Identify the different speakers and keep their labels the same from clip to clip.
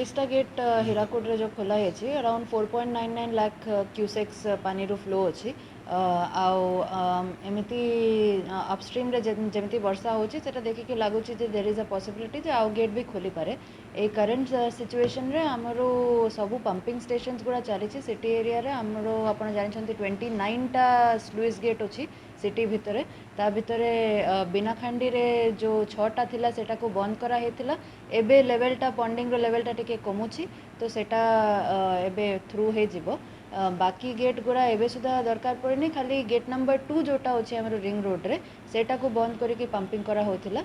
Speaker 1: 23टा gate Hirakud रे जो खोला है अराउंड 4.99 लाख क्यूसेक्स पानी रू फ्लो अच्छी एमती अपस्ट्रीम रे जमी वर्षा होची सेटा देखिकी लगुच देर इज अ पॉसिबिलिटी जे आउ गेट भी खोली पारे ए करंट सिचुएशन रे हमरो सबू पंपिंग स्टेशंस गुड़ा चली सिटी एरिया रे हमरो आपण जानछंती 29टा स्लुइस गेट अच्छी सिटी भितरे ता भितरे बिनाखांडी रे जो 6टा थिला सेटा को बंद करा हेतिला एबे लेवलटा पंडिंग रो लेवलटा टिके कमुची तो सेटा एबे थ्रू हे जिवो बाकी गेट गुड़ा एबे सुधा दरकार पड़े खाली गेट नंबर 2 जोटा अच्छे आम रिंग रोड रे सेटा को बंद करके पंपिंग करा होतिला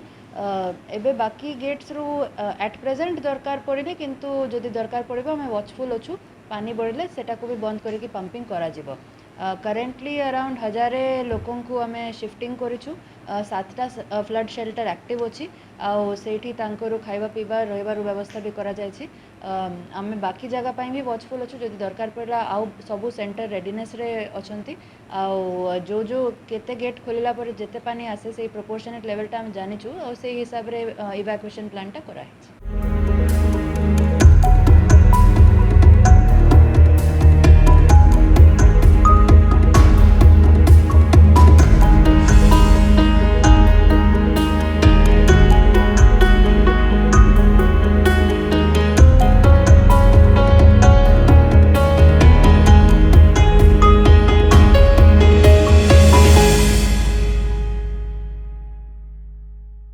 Speaker 1: एबे बाकी गेट्स रू एट प्रेजेंट दरकार पड़े किंतु जदि दरकार पड़े आम वॉचफुल अच्छू पानी बढ़ले सेटा को भी बंद करके पंपिंग करा जिवो करेंटली अराउंड 1000 लोकों को आम शिफ्टिंग करूँ 7टा फ्लड शेल्टर एक्टिव अच्छी आठी खाଇବା पीवा रहीबार व्यवस्था भी करा जायछि आम बाकी जगह पाई भी वॉचफुल अच्छु जदि दरकार पड़ा आउ सबू सेंटर रेडीनेस रे अछंती जो जो केते गेट खोलिला पर जेते पानी आसे से प्रोपोर्शनेट लेवलटा हम जानिछु और से हिसाब रे इवैक्यूएशन प्लान टा करा है।